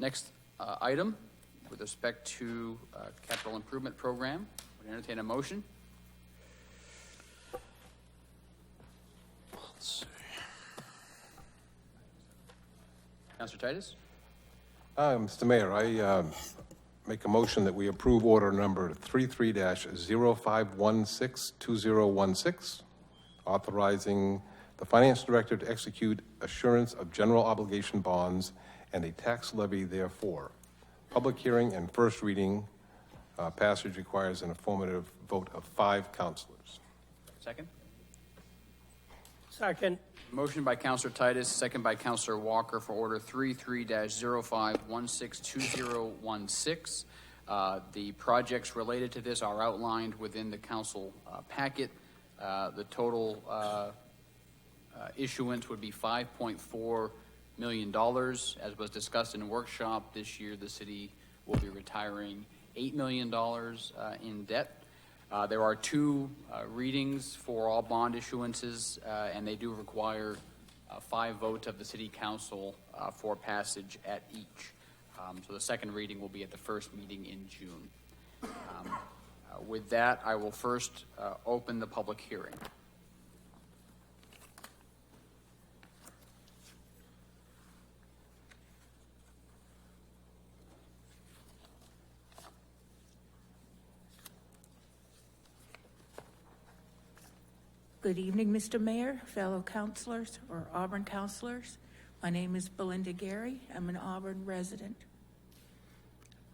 Next item, with respect to capital improvement program, would entertain a motion. Let's see. Councilor Titus? Mr. Mayor, I make a motion that we approve order number 33-05162016, authorizing the finance director to execute assurance of general obligation bonds and a tax levy therefore. Public hearing and first reading. Passage requires an affirmative vote of 5 councilors. Second? Second. Motion by Councilor Titus, second by Councilor Walker for order 33-05162016. The projects related to this are outlined within the council packet. The total issuance would be $5.4 million. As was discussed in a workshop, this year the city will be retiring $8 million in debt. There are 2 readings for all bond issuances, and they do require 5 votes of the City Council for passage at each. So the second reading will be at the first meeting in June. With that, I will first open the public hearing. Good evening, Mr. Mayor, fellow councilors, or Auburn councilors. My name is Belinda Gary. I'm an Auburn resident.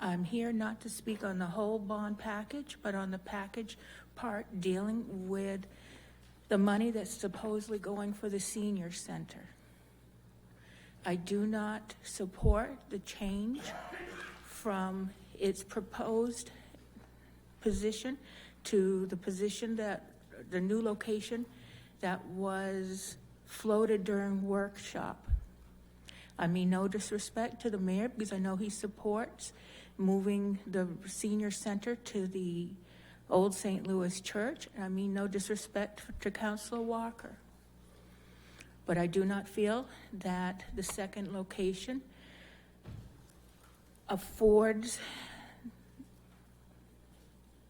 I'm here not to speak on the whole bond package, but on the package part dealing with the money that's supposedly going for the senior center. I do not support the change from its proposed position to the position that the new location that was floated during workshop. I mean no disrespect to the mayor because I know he supports moving the senior center to the old St. Louis Church. And I mean no disrespect to Councilor Walker. But I do not feel that the second location affords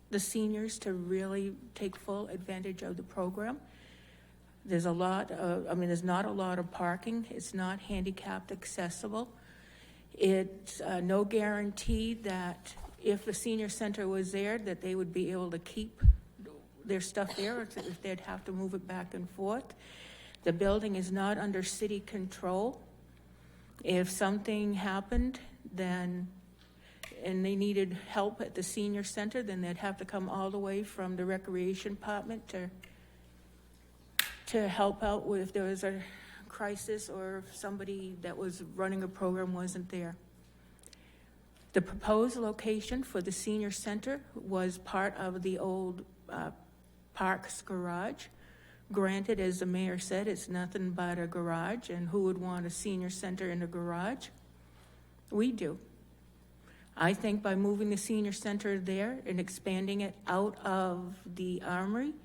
the seniors to really take full advantage of the program. There's a lot of, there's not a lot of parking. It's not handicapped accessible. It's no guarantee that if the senior center was there, that they would be able to keep their stuff there, or if they'd have to move it back and forth. The building is not under city control. If something happened, and they needed help at the senior center, then they'd have to come all the way from the recreation department to help out with if there was a crisis or if somebody that was running a program wasn't there. The proposed location for the senior center was part of the old Parks garage. Granted, as the mayor said, it's nothing but a garage, and who would want a senior center in a garage? We do. I think by moving the senior center there and expanding it out of the Armory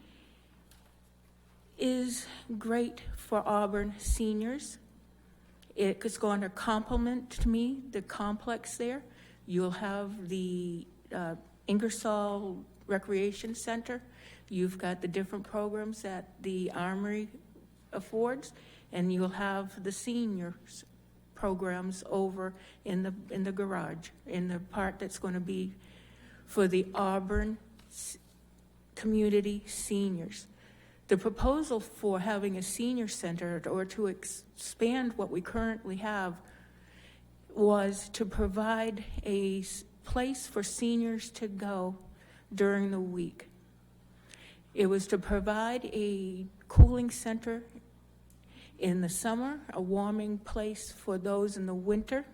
is great for Auburn seniors. It's going to complement to me the complex there. You'll have the Ingersoll Recreation Center. You've got the different programs that the Armory affords, and you'll have the seniors programs over in the garage, in the part that's going to be for the Auburn community seniors. The proposal for having a senior center or to expand what we currently have was to provide a place for seniors to go during the week. It was to provide a cooling center in the summer, a warming place for those in the winter.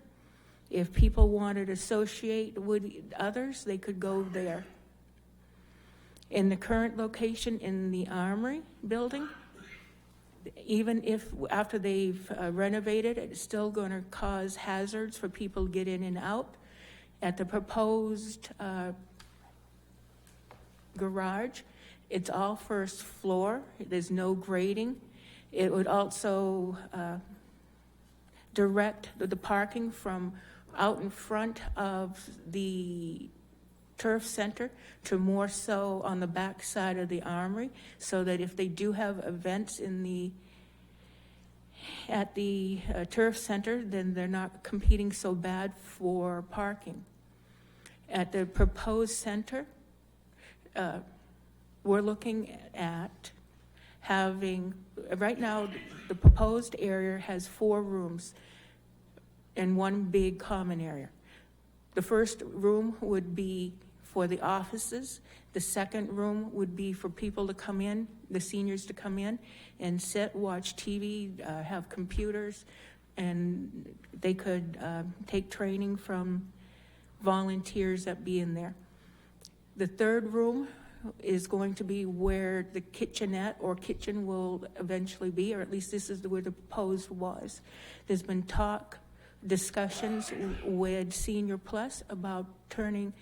If people wanted to associate with others, they could go there. In the current location in the Armory building, even if after they've renovated it, it's still going to cause hazards for people to get in and out. At the proposed garage, it's all first floor. There's no grading. It would also direct the parking from out in front of the turf center to more so on the back side of the Armory, so that if they do have events at the turf center, then they're not competing so bad for parking. At the proposed center, we're looking at having, right now, the proposed area has 4 rooms and 1 big common area. The first room would be for the offices. The second room would be for people to come in, the seniors to come in and sit, watch TV, have computers, and they could take training from volunteers that be in there. The third room is going to be where the kitchenette or kitchen will eventually be, or at least this is where the proposed was. There's been discussions with Senior Plus about turning,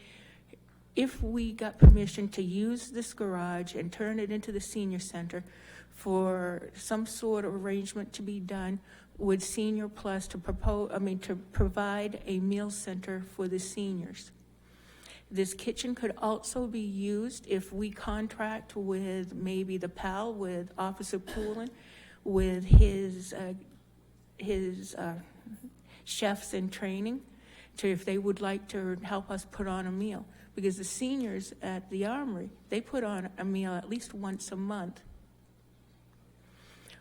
if we got permission to use this garage and turn it into the senior center, for some sort of arrangement to be done with Senior Plus to provide a meal center for the seniors. This kitchen could also be used if we contract with maybe the PAL, with Officer Poulin, with his chefs in training, to if they would like to help us put on a meal. Because the seniors at the Armory, they put on a meal at least once a month.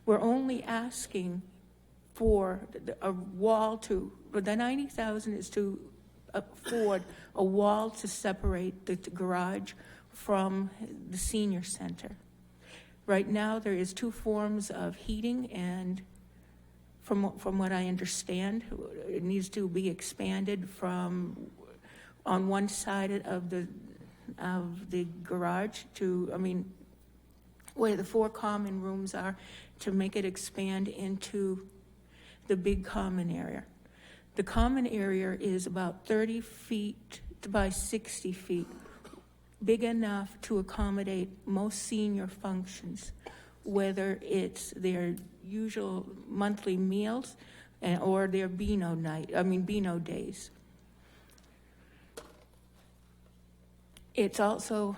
We're only asking for a wall the $90,000 is to afford a wall to separate the garage from the senior center. Right now, there is 2 forms of heating, and from what I understand, it needs to be expanded from on one side of the garage to, where the 4 common rooms are, to make it expand into the big common area. The common area is about 30 feet by 60 feet, big enough to accommodate most senior functions, whether it's their usual monthly meals or their Beano days. It's also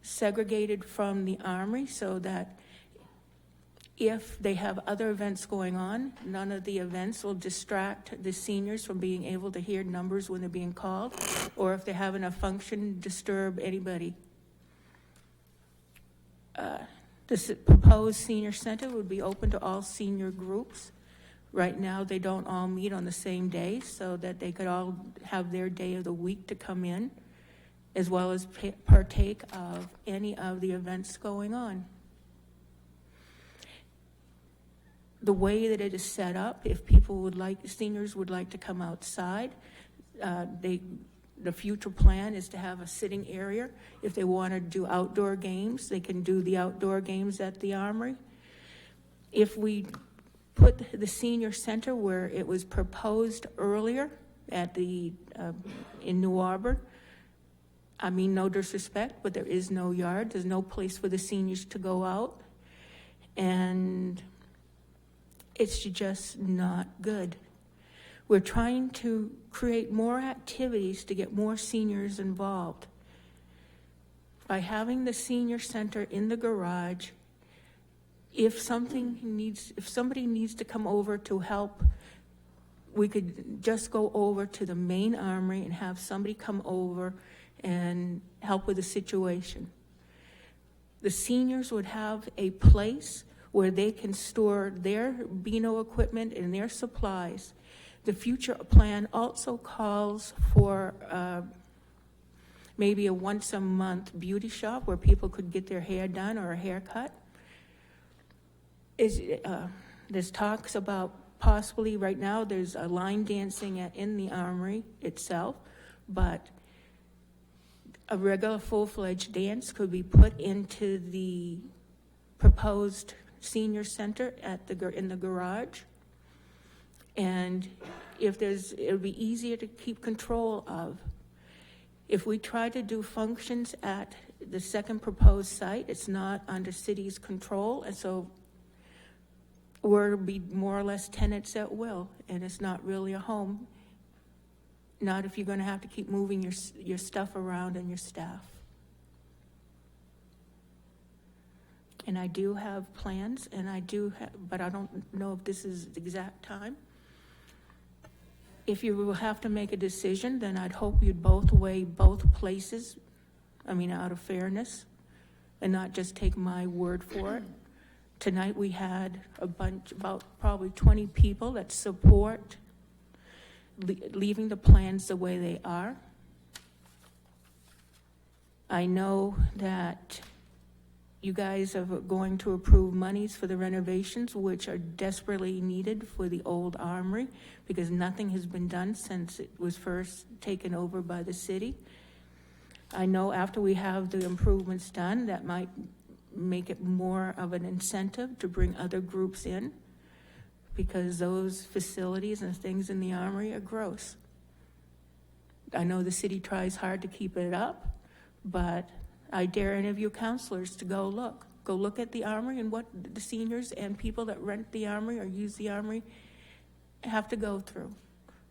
segregated from the Armory so that if they have other events going on, none of the events will distract the seniors from being able to hear numbers when they're being called, or if they're having a function, disturb anybody. This proposed senior center would be open to all senior groups. Right now, they don't all meet on the same day, so that they could all have their day of the week to come in, as well as partake of any of the events going on. The way that it is set up, if seniors would like to come outside, the future plan is to have a sitting area. If they want to do outdoor games, they can do the outdoor games at the Armory. If we put the senior center where it was proposed earlier in New Auburn, no disrespect, but there is no yard. There's no place for the seniors to go out. And it's just not good. We're trying to create more activities to get more seniors involved. By having the senior center in the garage, if somebody needs to come over to help, we could just go over to the main Armory and have somebody come over and help with the situation. The seniors would have a place where they can store their Beano equipment and their supplies. The future plan also calls for maybe a once-a-month beauty shop where people could get their hair done or a haircut. There's talks about possibly, right now, there's a line dancing in the Armory itself, but a regular full-fledged dance could be put into the proposed senior center in the garage. And it would be easier to keep control of. If we try to do functions at the second proposed site, it's not under city's control, and so we'll be more or less tenants at will, and it's not really a home. Not if you're gonna have to keep moving your stuff around and your staff. And I do have plans, and I do have, but I don't know if this is the exact time. If you will have to make a decision, then I'd hope you'd both weigh both places, out of fairness, and not just take my word for it. Tonight, we had about probably 20 people that support leaving the plans the way they are. I know that you guys are going to approve monies for the renovations, which are desperately needed for the old armory, because nothing has been done since it was first taken over by the city. I know after we have the improvements done, that might make it more of an incentive to bring other groups in, because those facilities and things in the armory are gross. I know the city tries hard to keep it up, but I dare any of you counselors to go look at the armory and what the seniors and people that rent the armory or use the armory have to go through.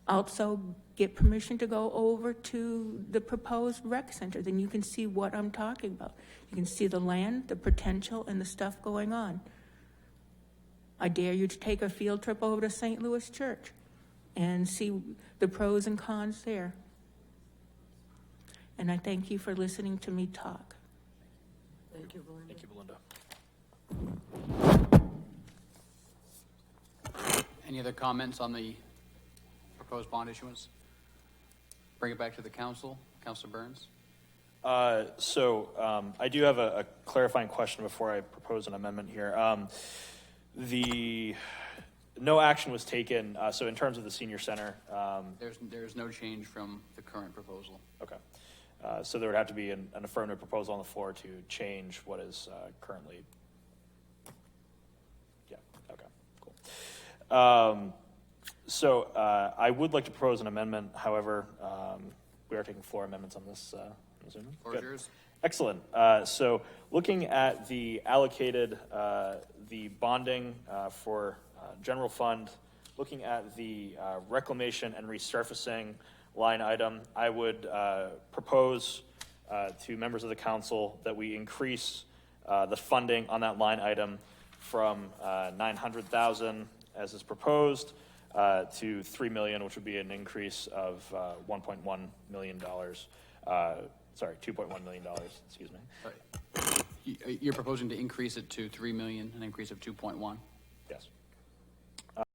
Also, get permission to go over to the proposed rec center, then you can see what I'm talking about. You can see the land, the potential, and the stuff going on. I dare you to take a field trip over to St. Louis Church and see the pros and cons there. And I thank you for listening to me talk. Thank you, Belinda. Thank you, Belinda. Any other comments on the proposed bond issuance? Bring it back to the council. Councilor Burns? I do have a clarifying question before I propose an amendment here. No action was taken, so in terms of the senior center, There's no change from the current proposal. okay. So there would have to be an affirmative proposal on the floor to change what is currently. Yeah, okay, cool. I would like to propose an amendment, however, we are taking floor amendments on this, I'm assuming. Floor is Good. yours. Excellent. So looking at the allocated, the bonding for general fund, looking at the reclamation and resurfacing line item, I would propose to members of the council that we increase the funding on that line item from $900,000 as is proposed to $3 million, which would be an increase of $1.1 million. Sorry, $2.1 million, excuse me. You're proposing to increase it to 3 million, an increase of 2.1? Yes.